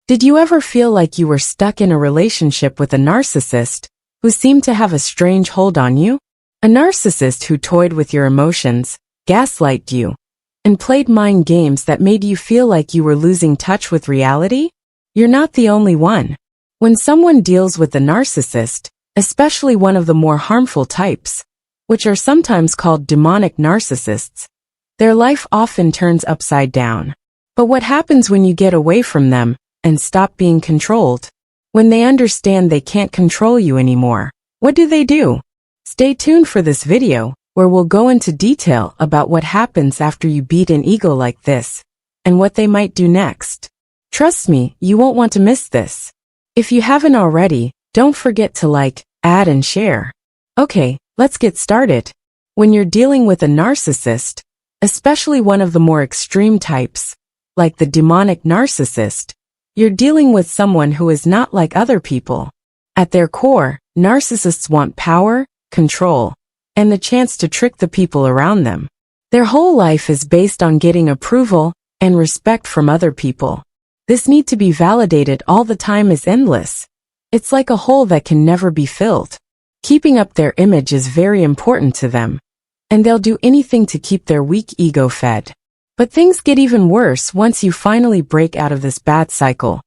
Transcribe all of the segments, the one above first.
Did you ever feel like you were stuck in a relationship with a narcissist who seemed to have a strange hold on you? A narcissist who toyed with your emotions, gaslighted you, and played mind games that made you feel like you were losing touch with reality? You're not the only one. When someone deals with a narcissist, especially one of the more harmful types, which are sometimes called demonic narcissists, their life often turns upside down. But what happens when you get away from them and stop being controlled? When they understand they can't control you anymore, what do? Stay tuned for this video, where we'll go into detail about what happens after you beat an ego like this, and what they might do next. Trust me, you won't want to miss this. If you haven't already, don't forget to like, add and share. Okay, let's get started. When you're dealing with a narcissist, especially one of the more extreme types, like the demonic narcissist, you're dealing with someone who is not like other people. At their core, narcissists want power, control, and the chance to trick the people around them. Their whole life is based on getting approval and respect from other people. This need to be validated all the time is endless. It's like a hole that can never be filled. Keeping up their image is very important to them, and they'll do anything to keep their weak ego fed. But things get even worse once you finally break out of this bad cycle.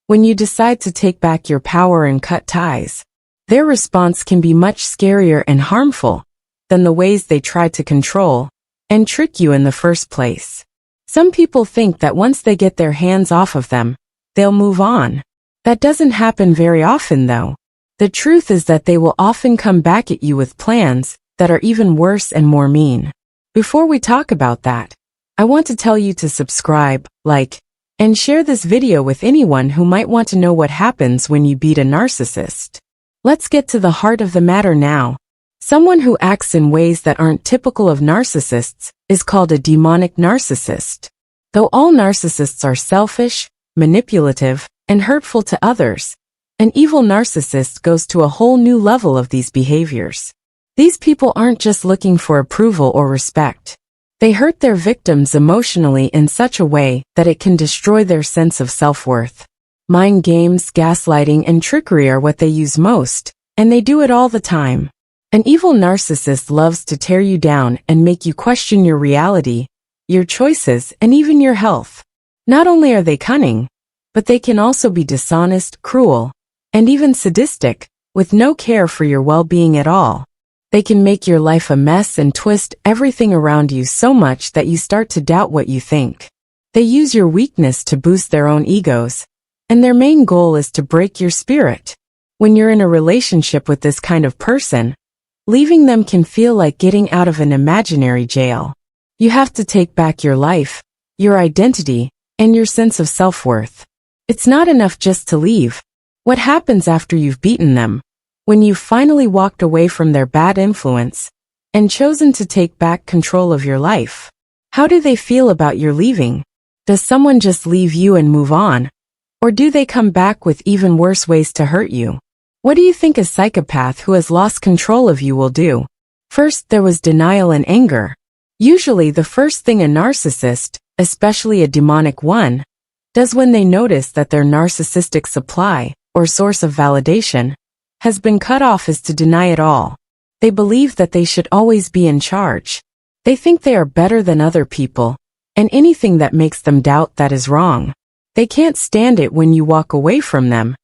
When you decide to take back your power and cut ties, their response can be much scarier and harmful than the ways they try to control and trick you in the first place. Some people think that once they get their hands off of them, they'll move on. That doesn't happen very often though. The truth is that they will often come back at you with plans that are even worse and more mean. Before we talk about that, I want to tell you to subscribe, like, and share this video with anyone who might want to know what happens when you beat a narcissist. Let's get to the heart of the matter now. Someone who acts in ways that aren't typical of narcissists is called a demonic narcissist. Though all narcissists are selfish, manipulative, and hurtful to others, an evil narcissist goes to a whole new level of these behaviors. These people aren't just looking for approval or respect. They hurt their victims emotionally in such a way that it can destroy their sense of self-worth. Mind games, gaslighting, and trickery are what they use most, and they do it all the time. An evil narcissist loves to tear you down and make you question your reality, your choices, and even your health. Not only are they cunning, but they can also be dishonest, cruel, and even sadistic, with no care for your well-being at all. They can make your life a mess and twist everything around you so much that you start to doubt what you think. They use your weakness to boost their own egos, and their main goal is to break your spirit. When you're in a relationship with this kind of person, leaving them can feel like getting out of an imaginary jail. You have to take back your life, your identity, and your sense of self-worth. It's not enough just to leave. What happens after you've beaten them? When you've finally walked away from their bad influence and chosen to take back control of your life? How do they feel about your leaving? Does someone just leave you and move on? Or do they come back with even worse ways to hurt you? What do you think a psychopath who has lost control of you will do? First, there was denial and anger. Usually the first thing a narcissist, especially a demonic one, does when they notice that their narcissistic supply, or source of validation, has been cut off is to deny it all. They believe that they should always be in charge. They think they are better than other people, and anything that makes them doubt that is wrong. They can't stand it when you walk away from them,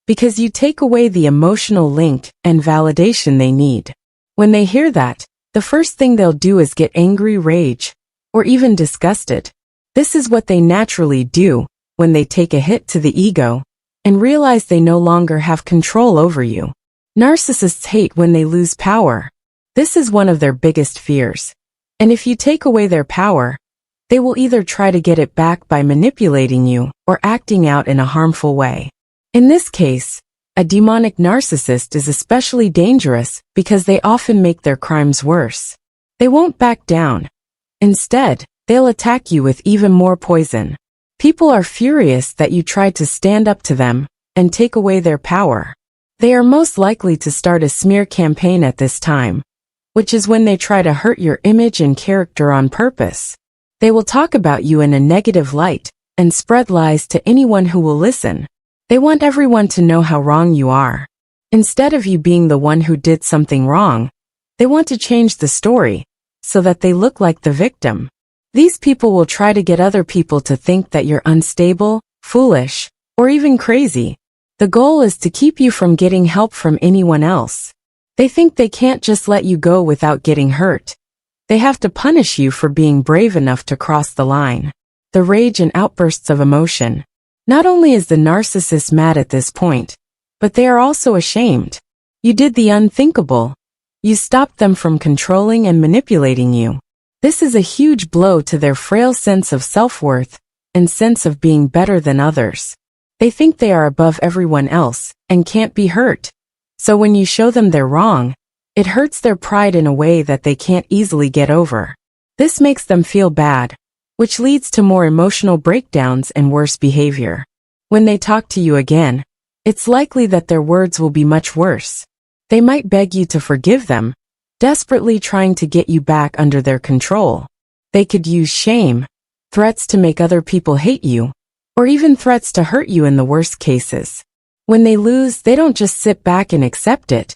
because you take away the emotional link and validation they need. When they hear that, the first thing they'll do is get angry, rage, or even disgusted. This is what they naturally do when they take a hit to the ego and realize they no longer have control over you. Narcissists hate when they lose power. This is one of their biggest fears. And if you take away their power, they will either try to get it back by manipulating you or acting out in a harmful way. In this case, a demonic narcissist is especially dangerous because they often make their crimes worse. They won't back down. Instead, they'll attack you with even more poison. People are furious that you tried to stand up to them and take away their power. They are most likely to start a smear campaign at this time, which is when they try to hurt your image and character on purpose. They will talk about you in a negative light and spread lies to anyone who will listen. They want everyone to know how wrong you are. Instead of you being the one who did something wrong, they want to change the story so that they look like the victim. These people will try to get other people to think that you're unstable, foolish, or even crazy. The goal is to keep you from getting help from anyone else. They think they can't just let you go without getting hurt. They have to punish you for being brave enough to cross the line. The rage and outbursts of emotion. Not only is the narcissist mad at this point, but they are also ashamed. You did the unthinkable. You stopped them from controlling and manipulating you. This is a huge blow to their frail sense of self-worth and sense of being better than others. They think they are above everyone else and can't be hurt. So when you show them they're wrong, it hurts their pride in a way that they can't easily get over. This makes them feel bad, which leads to more emotional breakdowns and worse behavior. When they talk to you again, it's likely that their words will be much worse. They might beg you to forgive them, desperately trying to get you back under their control. They could use shame, threats to make other people hate you, or even threats to hurt you in the worst cases. When they lose, they don't just sit back and accept it.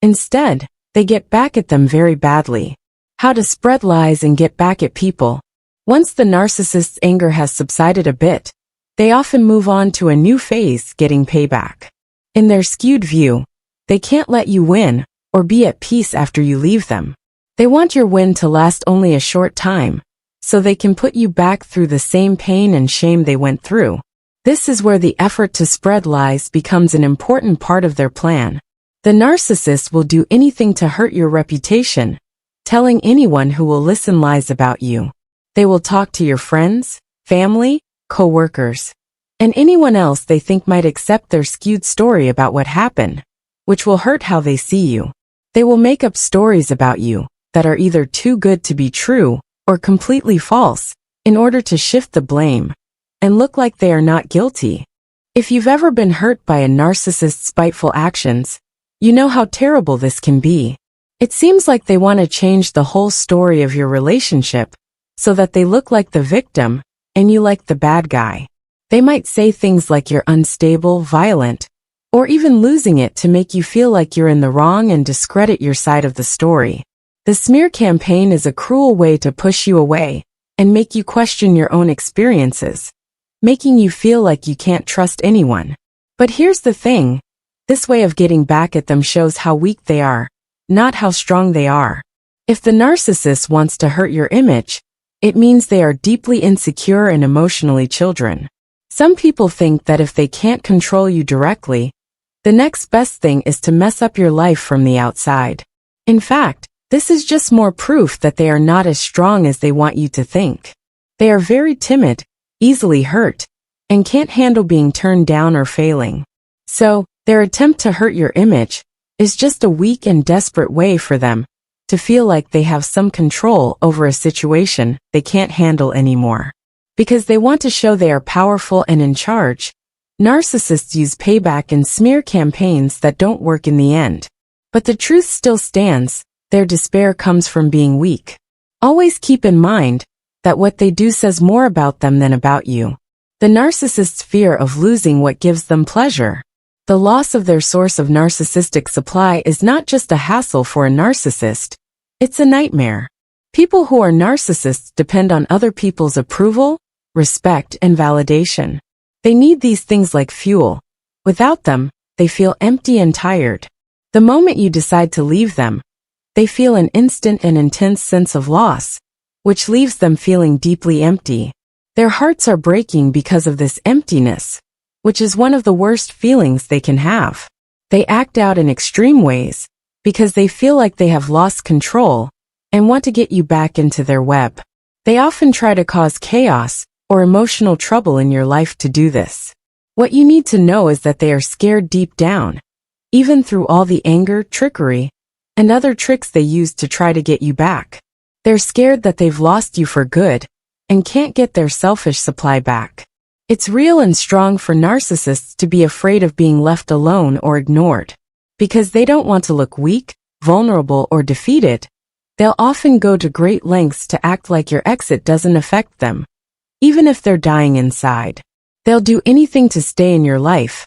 Instead, they get back at them very badly. How to spread lies and get back at people. Once the narcissist's anger has subsided a bit, they often move on to a new phase, getting payback. In their skewed view, they can't let you win or be at peace after you leave them. They want your win to last only a short time, so they can put you back through the same pain and shame they went through. This is where the effort to spread lies becomes an important part of their plan. The narcissist will do anything to hurt your reputation, telling anyone who will listen lies about you. They will talk to your friends, family, co-workers, and anyone else they think might accept their skewed story about what happened, which will hurt how they see you. They will make up stories about you that are either too good to be true or completely false in order to shift the blame and look like they are not guilty. If you've ever been hurt by a narcissist's spiteful actions, you know how terrible this can be. It seems like they want to change the whole story of your relationship so that they look like the victim and you like the bad guy. They might say things like you're unstable, violent, or even losing it to make you feel like you're in the wrong and discredit your side of the story. The smear campaign is a cruel way to push you away and make you question your own experiences, making you feel like you can't trust anyone. But here's the thing. This way of getting back at them shows how weak they are, not how strong they are. If the narcissist wants to hurt your image, it means they are deeply insecure and emotionally children. Some people think that if they can't control you directly, the next best thing is to mess up your life from the outside. In fact, this is just more proof that they are not as strong as they want you to think. They are very timid, easily hurt, and can't handle being turned down or failing. So, their attempt to hurt your image is just a weak and desperate way for them to feel like they have some control over a situation they can't handle anymore. Because they want to show they are powerful and in charge, narcissists use payback and smear campaigns that don't work in the end. But the truth still stands, their despair comes from being weak. Always keep in mind that what they do says more about them than about you. The narcissist's fear of losing what gives them pleasure. The loss of their source of narcissistic supply is not just a hassle for a narcissist, it's a nightmare. People who are narcissists depend on other people's approval, respect, and validation. They need these things like fuel. Without them, they feel empty and tired. The moment you decide to leave them, they feel an instant and intense sense of loss, which leaves them feeling deeply empty. Their hearts are breaking because of this emptiness, which is one of the worst feelings they can have. They act out in extreme ways because they feel like they have lost control and want to get you back into their web. They often try to cause chaos or emotional trouble in your life to do this. What you need to know is that they are scared deep down, even through all the anger, trickery, and other tricks they use to try to get you back. They're scared that they've lost you for good and can't get their selfish supply back. It's real and strong for narcissists to be afraid of being left alone or ignored. Because they don't want to look weak, vulnerable, or defeated, they'll often go to great lengths to act like your exit doesn't affect them, even if they're dying inside. They'll do anything to stay in your life,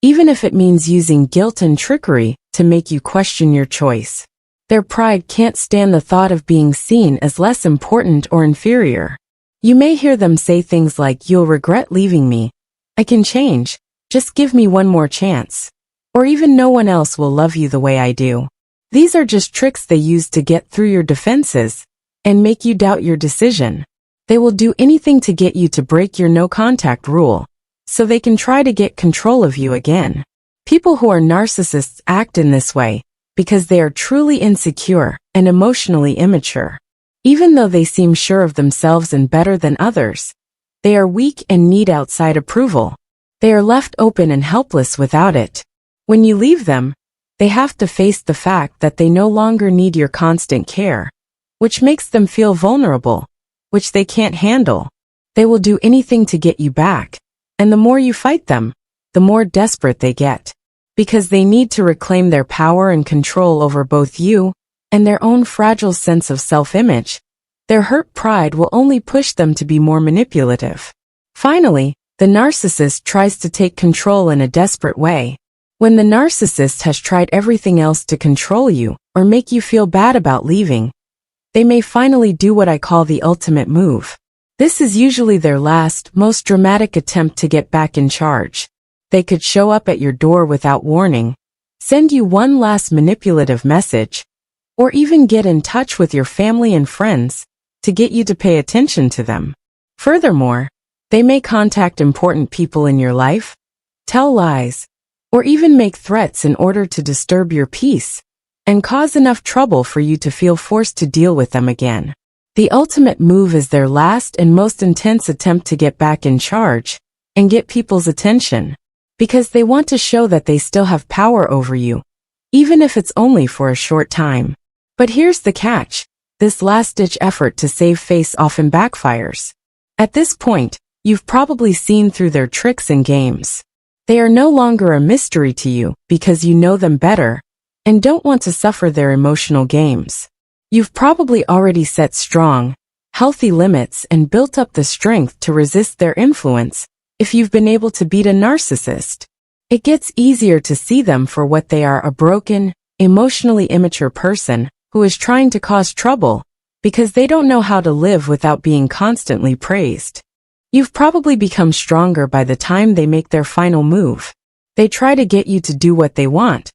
even if it means using guilt and trickery to make you question your choice. Their pride can't stand the thought of being seen as less important or inferior. You may hear them say things like, "You'll regret leaving me. I can change. Just give me one more chance." Or even, "No one else will love you the way I do." These are just tricks they use to get through your defenses and make you doubt your decision. They will do anything to get you to break your no-contact rule, so they can try to get control of you again. People who are narcissists act in this way because they are truly insecure and emotionally immature. Even though they seem sure of themselves and better than others, they are weak and need outside approval. They are left open and helpless without it. When you leave them, they have to face the fact that they no longer need your constant care, which makes them feel vulnerable, which they can't handle. They will do anything to get you back, and the more you fight them, the more desperate they get. Because they need to reclaim their power and control over both you and their own fragile sense of self-image, their hurt pride will only push them to be more manipulative. Finally, the narcissist tries to take control in a desperate way. When the narcissist has tried everything else to control you or make you feel bad about leaving, they may finally do what I call the ultimate move. This is usually their last, most dramatic attempt to get back in charge. They could show up at your door without warning, send you one last manipulative message, or even get in touch with your family and friends to get you to pay attention to them. Furthermore, they may contact important people in your life, tell lies, or even make threats in order to disturb your peace and cause enough trouble for you to feel forced to deal with them again. The ultimate move is their last and most intense attempt to get back in charge and get people's attention, because they want to show that they still have power over you, even if it's only for a short time. But here's the catch. This last-ditch effort to save face often backfires. At this point, you've probably seen through their tricks and games. They are no longer a mystery to you because you know them better and don't want to suffer their emotional games. You've probably already set strong, healthy limits and built up the strength to resist their influence if you've been able to beat a narcissist. It gets easier to see them for what they are, a broken, emotionally immature person who is trying to cause trouble because they don't know how to live without being constantly praised. You've probably become stronger by the time they make their final move. They try to get you to do what they want,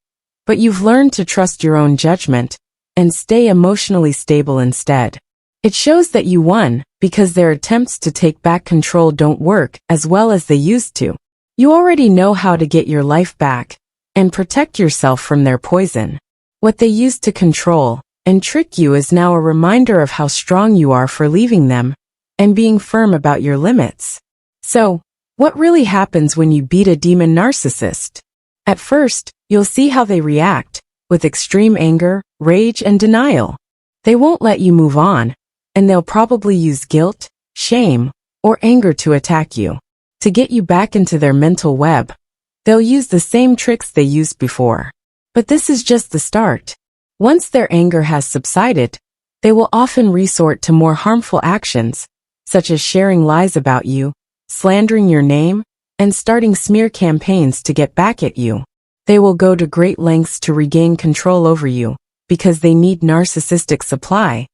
but you've learned to trust your own judgment and stay emotionally stable instead. It shows that you won because their attempts to take back control don't work as well as they used to. You already know how to get your life back and protect yourself from their poison. What they used to control and trick you is now a reminder of how strong you are for leaving them and being firm about your limits. So, what really happens when you beat a demon narcissist? At first, you'll see how they react, with extreme anger, rage, and denial. They won't let you move on, and they'll probably use guilt, shame, or anger to attack you. To get you back into their mental web, they'll use the same tricks they used before. But this is just the start. Once their anger has subsided, they will often resort to more harmful actions, such as sharing lies about you, slandering your name, and starting smear campaigns to get back at you. They will go to great lengths to regain control over you, because they need narcissistic supply.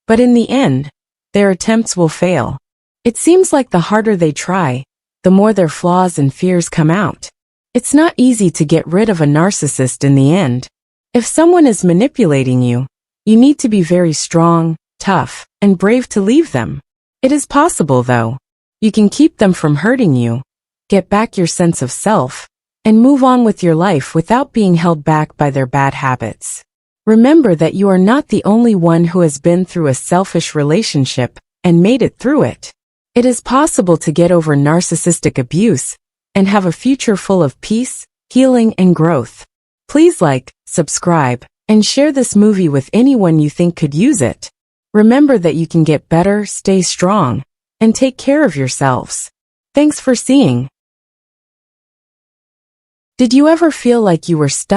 But in the end, their attempts will fail. It seems like the harder they try, the more their flaws and fears come out. It's not easy to get rid of a narcissist in the end. If someone is manipulating you, you need to be very strong, tough, and brave to leave them. It is possible, though. You can keep them from hurting you, get back your sense of self, and move on with your life without being held back by their bad habits. Remember that you are not the only one who has been through a selfish relationship and made it through it. It is possible to get over narcissistic abuse and have a future full of peace, healing, and growth. Please like, subscribe, and share this movie with anyone you think could use it. Remember that you can get better, stay strong, and take care of yourselves. Thanks for seeing. Did you ever feel like you were stuck